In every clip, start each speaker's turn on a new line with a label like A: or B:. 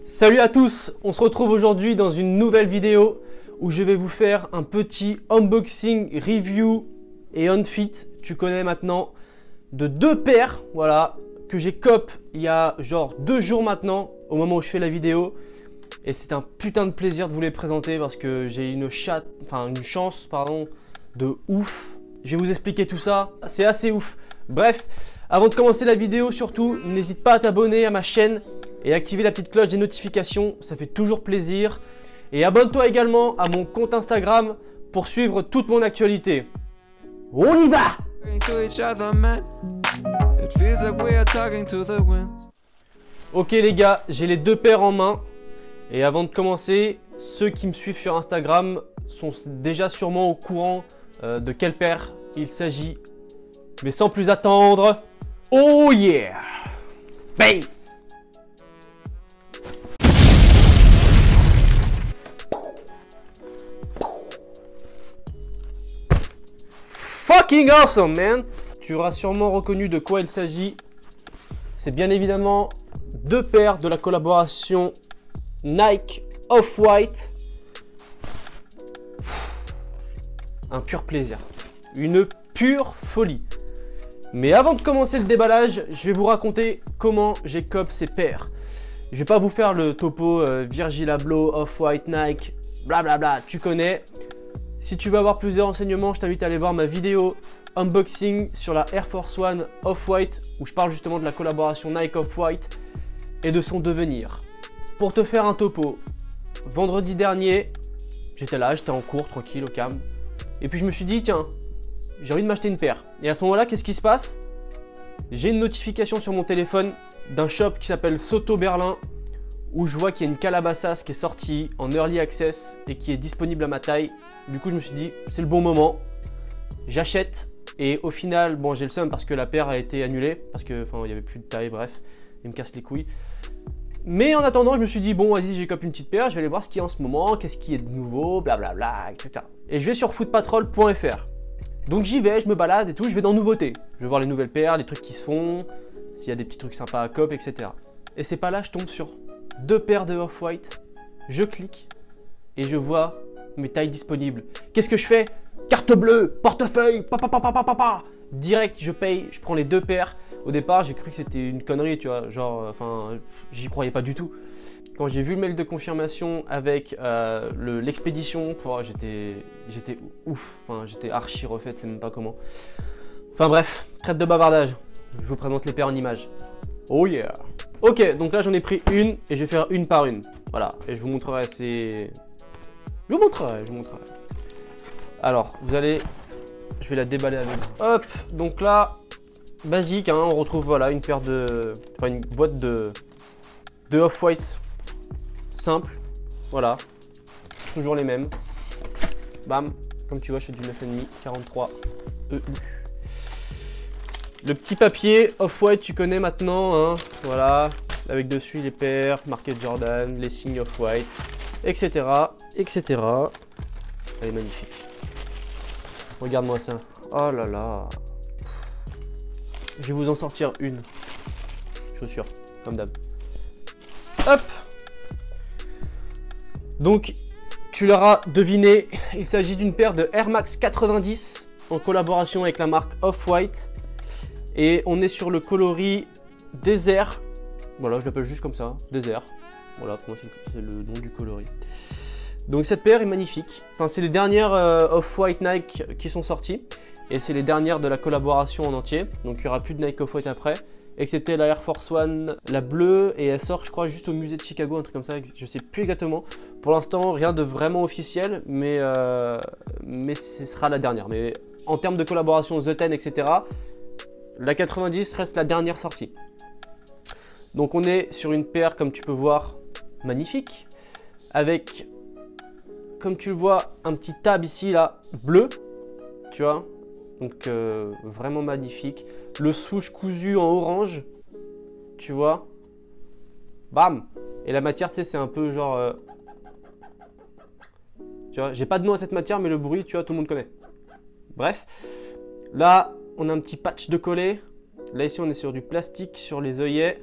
A: Salut à tous, on se retrouve aujourd'hui dans une nouvelle vidéo où je vais vous faire un petit unboxing, review et unfit, tu connais maintenant, de deux paires, voilà, que j'ai cop il y a genre 2 jours maintenant, au moment où je fais la vidéo. Et c'est un putain de plaisir de vous les présenter parce que j'ai une chance de ouf. Je vais vous expliquer tout ça, c'est assez ouf. Bref, avant de commencer la vidéo, surtout, n'hésite pas à t'abonner à ma chaîne et activer la petite cloche des notifications, ça fait toujours plaisir. Et abonne-toi également à mon compte Instagram pour suivre toute mon actualité. On y va! Ok les gars, j'ai les deux paires en main. Et avant de commencer, ceux qui me suivent sur Instagram sont déjà sûrement au courant de quelle paire il s'agit. Mais sans plus attendre, oh yeah! Bang! Fucking awesome, man! Tu auras sûrement reconnu de quoi il s'agit. C'est bien évidemment deux paires de la collaboration Nike Off-White. Un pur plaisir. Une pure folie. Mais avant de commencer le déballage, je vais vous raconter comment j'ai cop ces paires. Je vais pas vous faire le topo Virgil Abloh, Off-White, Nike, blablabla, tu connais. Si tu veux avoir plus de renseignements, je t'invite à aller voir ma vidéo unboxing sur la Air Force One Off-White où je parle justement de la collaboration Nike Off-White et de son devenir. Pour te faire un topo, vendredi dernier, j'étais là, j'étais en cours, tranquille, au calme. Et puis je me suis dit, tiens, j'ai envie de m'acheter une paire. Et à ce moment-là, qu'est-ce qui se passe? J'ai une notification sur mon téléphone d'un shop qui s'appelle Soto Berlin, où je vois qu'il y a une Calabasas qui est sortie en Early Access et qui est disponible à ma taille. Du coup, je me suis dit, c'est le bon moment, j'achète. Et au final, bon, j'ai le seum parce que la paire a été annulée, parce que, enfin, il n'y avait plus de taille, bref, il me casse les couilles. Mais en attendant, je me suis dit, bon, vas-y, j'ai copé une petite paire, je vais aller voir ce qu'il y a en ce moment, qu'est-ce qui est de nouveau, blablabla, etc. Et je vais sur footpatrol.fr. Donc j'y vais, je me balade et tout, je vais dans nouveautés. Je vais voir les nouvelles paires, les trucs qui se font, s'il y a des petits trucs sympas à cop, etc. Et c'est pas là, je tombe sur deux paires de Off-White, je clique et je vois mes tailles disponibles. Qu'est-ce que je fais? Carte bleue, portefeuille, direct, je paye, je prends les deux paires. Au départ, j'ai cru que c'était une connerie, tu vois, genre, enfin, j'y croyais pas du tout. Quand j'ai vu le mail de confirmation avec l'expédition, j'étais ouf, enfin, j'étais archi refaite, c'est même pas comment. Enfin bref, traite de bavardage, je vous présente les paires en images. Oh yeah! Ok, donc là j'en ai pris une et je vais faire une par une. Voilà, et je vous montrerai, je vous montrerai. Alors, je vais la déballer avec vous. Hop, donc là, basique, hein, on retrouve voilà une boîte de Off-White simple, voilà, toujours les mêmes. Bam, comme tu vois, je fais du 9,5, 43 EU. Le petit papier Off-White, tu connais maintenant, hein, voilà, avec dessus les paires, marqué Jordan, les signes Off-White, etc., etc. Elle est magnifique. Regarde-moi ça. Oh là là. Je vais vous en sortir une. Chaussure, comme d'hab. Hop. Donc, tu l'auras deviné, il s'agit d'une paire de Air Max 90 en collaboration avec la marque Off-White. Et on est sur le coloris désert. Voilà, je l'appelle juste comme ça, désert. Voilà, pour moi c'est le nom du coloris. Donc cette paire est magnifique. Enfin, c'est les dernières Off-White Nike qui sont sorties. Et c'est les dernières de la collaboration en entier. Donc il n'y aura plus de Nike Off-White après. Excepté la Air Force One, la bleue. Et elle sort, je crois, juste au musée de Chicago, un truc comme ça. Je sais plus exactement. Pour l'instant, rien de vraiment officiel. Mais ce sera la dernière. Mais en termes de collaboration The 10, etc., la 90 reste la dernière sortie. Donc on est sur une paire, comme tu peux voir, magnifique. Avec, comme tu le vois, un petit tab ici, là, bleu. Tu vois, donc vraiment magnifique. Le souche cousu en orange, tu vois. Bam. Et la matière, tu sais, c'est un peu genre... tu vois, j'ai pas de nom à cette matière, mais le bruit, tu vois, tout le monde connaît. Bref. Là, on a un petit patch de coller. Là, ici, on est sur du plastique sur les œillets.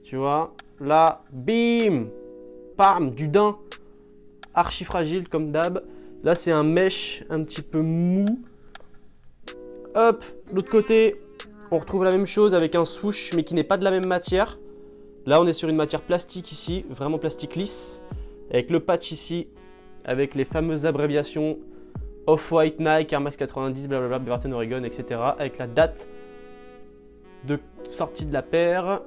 A: Tu vois. Là, bim. Pam, du daim. Archi fragile comme d'hab. Là, c'est un mesh un petit peu mou. Hop, l'autre côté, on retrouve la même chose avec un swoosh, mais qui n'est pas de la même matière. Là, on est sur une matière plastique ici, vraiment plastique lisse. Avec le patch ici, avec les fameuses abréviations Off-White, Nike, Air Max 90, blablabla, Beaverton, Oregon, etc. Avec la date de sortie de la paire.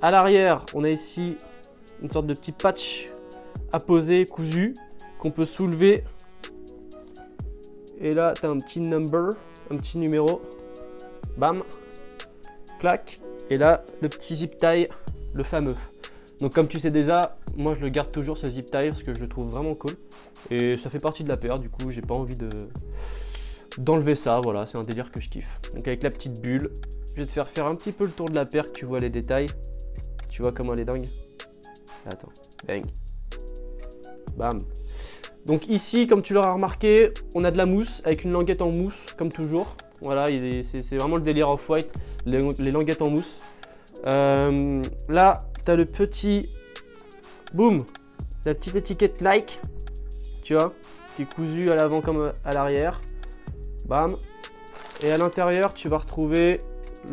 A: À l'arrière, on a ici une sorte de petit patch apposé, cousu, qu'on peut soulever. Et là, tu as un petit number, un petit numéro. Bam, clac. Et là, le petit zip tie, le fameux. Donc comme tu sais déjà, moi je le garde toujours ce zip tie parce que je le trouve vraiment cool. Et ça fait partie de la paire, du coup j'ai pas envie d'enlever ça, voilà, c'est un délire que je kiffe. Donc avec la petite bulle, je vais te faire un petit peu le tour de la paire, que tu vois les détails. Tu vois comment elle est dingue. Attends, bang. Bam. Donc ici, comme tu l'auras remarqué, on a de la mousse avec une languette en mousse, comme toujours. Voilà, c'est vraiment le délire Off-White, les languettes en mousse. Là, tu as le petit... Boum, la petite étiquette Nike, tu vois, qui est cousue à l'avant comme à l'arrière. Bam. Et à l'intérieur, tu vas retrouver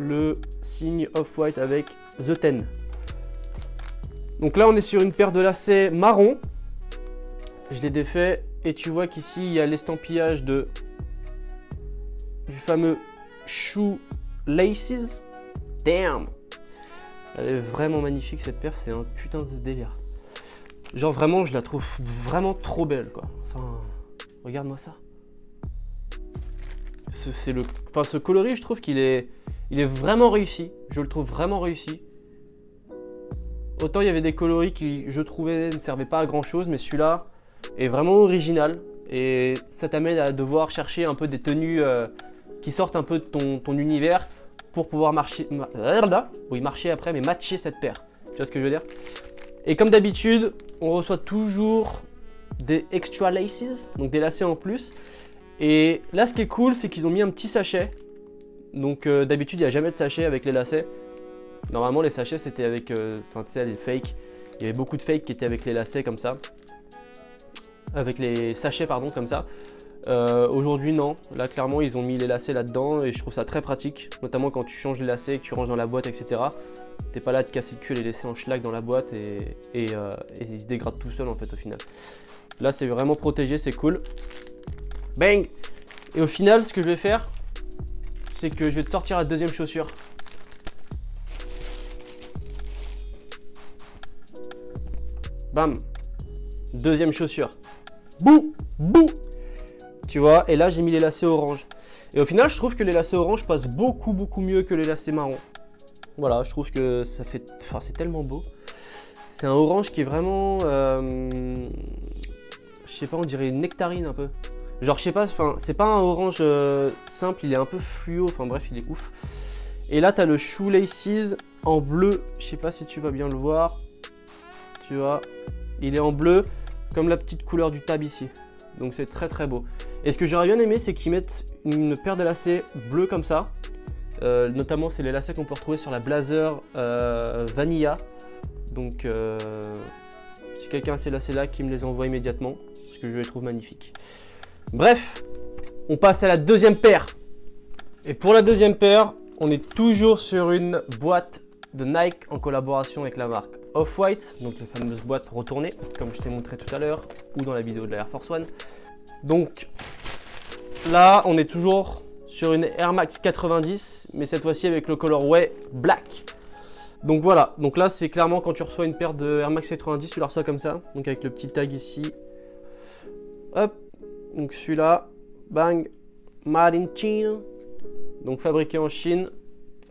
A: le signe Off-White avec The 10. Donc là, on est sur une paire de lacets marron. Je l'ai défait et tu vois qu'ici, il y a l'estampillage du fameux Shoe Laces. Damn! Elle est vraiment magnifique cette paire, c'est un putain de délire. Genre vraiment, je la trouve vraiment trop belle quoi. Enfin, regarde-moi ça. Ce coloris, je trouve qu'il est vraiment réussi. Je le trouve vraiment réussi. Autant il y avait des coloris qui, je trouvais, ne servaient pas à grand chose, mais celui-là est vraiment original. Et ça t'amène à devoir chercher un peu des tenues qui sortent un peu de ton univers pour pouvoir marcher après, mais matcher cette paire. Tu vois ce que je veux dire? Et comme d'habitude, on reçoit toujours des extra laces, donc des lacets en plus. Et là, ce qui est cool, c'est qu'ils ont mis un petit sachet. Donc d'habitude, il n'y a jamais de sachet avec les lacets. Normalement, les sachets, c'était avec, enfin tu sais, les fakes. Il y avait beaucoup de fakes qui étaient avec les lacets comme ça. Avec les sachets, pardon, comme ça. Aujourd'hui, non. Là, clairement, ils ont mis les lacets là-dedans et je trouve ça très pratique. Notamment quand tu changes les lacets, que tu ranges dans la boîte, etc. T'es pas là de casser le cul et les laisser en schlag dans la boîte et ils se dégradent tout seuls en fait au final. Là, c'est vraiment protégé, c'est cool. Bang! Et au final, ce que je vais faire, c'est que je vais te sortir la deuxième chaussure. Bam! Deuxième chaussure. Bouh! Bouh! Tu vois, et là j'ai mis les lacets orange. Et au final, je trouve que les lacets orange passent beaucoup mieux que les lacets marron. Voilà, je trouve que ça fait... Enfin, c'est tellement beau. C'est un orange qui est vraiment... je sais pas, on dirait une nectarine un peu. Genre, je sais pas, enfin, c'est pas un orange simple, il est un peu fluo. Enfin bref, il est ouf. Et là, tu as le Shoe Laces en bleu. Je sais pas si tu vas bien le voir. Tu vois, il est en bleu, comme la petite couleur du tab ici. Donc c'est très beau. Et ce que j'aurais bien aimé, c'est qu'ils mettent une paire de lacets bleus comme ça. Notamment, c'est les lacets qu'on peut retrouver sur la Blazer Vanilla. Donc, si quelqu'un a ces lacets-là, qui me les envoie immédiatement, parce que je les trouve magnifiques. Bref, on passe à la deuxième paire. Et pour la deuxième paire, on est toujours sur une boîte de Nike en collaboration avec la marque Off-White, donc les fameuses boîtes retournées, comme je t'ai montré tout à l'heure, ou dans la vidéo de la Air Force One. Donc là, on est toujours sur une Air Max 90, mais cette fois-ci avec le colorway black. Donc voilà, donc là c'est clairement quand tu reçois une paire de Air Max 90, tu la reçois comme ça, donc avec le petit tag ici. Hop, donc celui-là, bang, Made in China, donc fabriqué en Chine,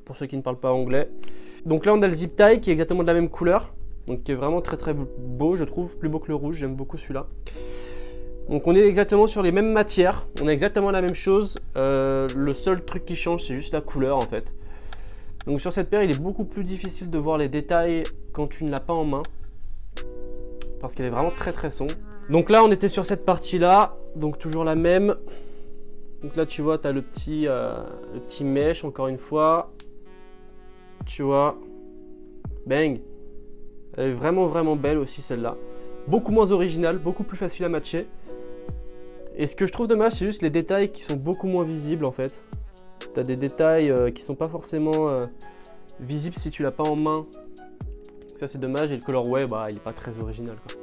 A: pour ceux qui ne parlent pas anglais. Donc là on a le zip tie qui est exactement de la même couleur, donc qui est vraiment très beau, je trouve, plus beau que le rouge, j'aime beaucoup celui-là. Donc on est exactement sur les mêmes matières, on a exactement la même chose, le seul truc qui change c'est juste la couleur en fait. Donc sur cette paire il est beaucoup plus difficile de voir les détails quand tu ne l'as pas en main, parce qu'elle est vraiment très sombre. Donc là on était sur cette partie là, donc toujours la même. Donc là tu vois tu as le petit mesh encore une fois, tu vois, bang, elle est vraiment belle aussi celle-là. beaucoup moins original, beaucoup plus facile à matcher. Et ce que je trouve dommage, c'est juste les détails qui sont beaucoup moins visibles en fait. Tu as des détails qui sont pas forcément visibles si tu l'as pas en main. Ça c'est dommage, et le colorway, bah, il est pas très original quoi.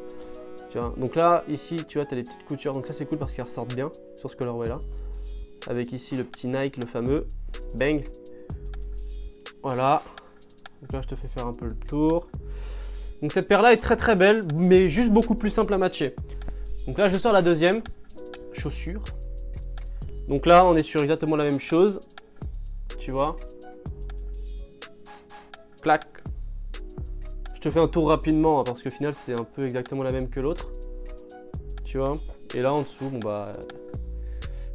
A: Tu vois, donc là, ici, tu vois, tu as les petites coutures, donc ça c'est cool parce qu'ils ressortent bien sur ce colorway là. Avec ici le petit Nike, le fameux, bang. Voilà, donc là je te fais faire un peu le tour. Donc cette paire là est très très belle, mais juste beaucoup plus simple à matcher. Donc là je sors la deuxième chaussure. Donc là on est sur exactement la même chose, tu vois. Clac. Je te fais un tour rapidement hein, parce qu'au final c'est un peu exactement la même que l'autre. Tu vois. Et là en dessous, bon bah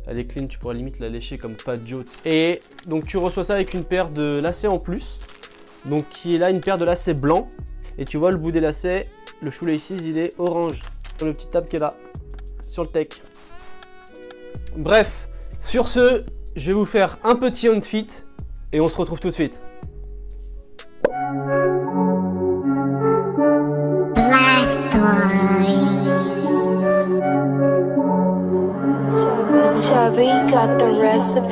A: elle est clean, tu pourras limite la lécher comme Fat Joe. Et donc tu reçois ça avec une paire de lacets en plus. Donc qui est là une paire de lacets blancs. Et tu vois le bout des lacets, le shoelaces il est orange. Le petit tab qui est là, sur le tech. Bref, sur ce, je vais vous faire un petit on fit et on se retrouve tout de suite.
B: Chubby got the recipe.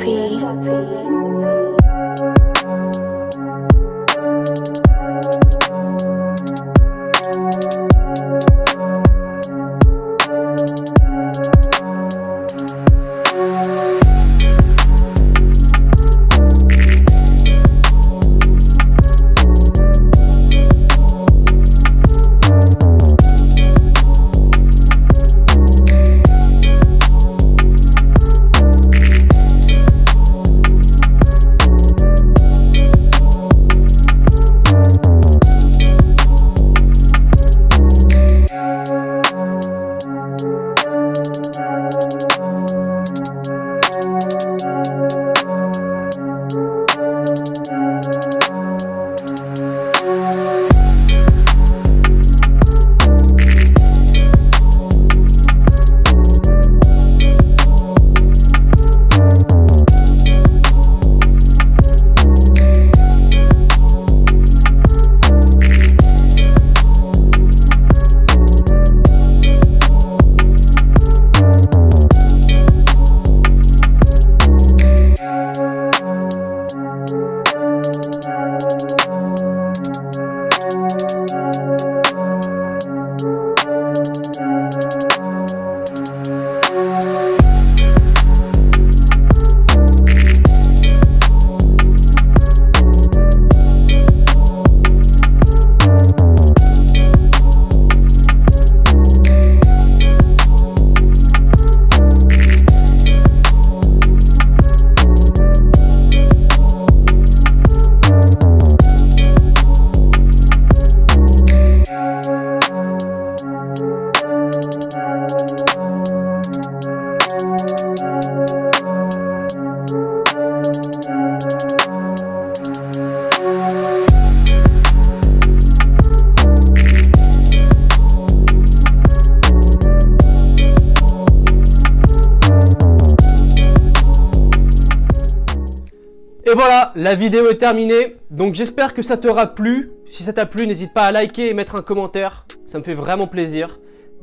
A: Et voilà, la vidéo est terminée. Donc j'espère que ça t'aura plu. Si ça t'a plu, n'hésite pas à liker et mettre un commentaire. Ça me fait vraiment plaisir.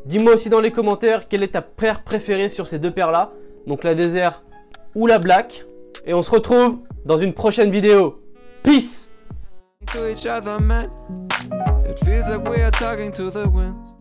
A: Dis-moi aussi dans les commentaires quelle est ta paire préférée sur ces deux paires-là. Donc la Desert ou la Black. Et on se retrouve dans une prochaine vidéo. Peace!
C: To each other, man. It feels like we are talking to the winds.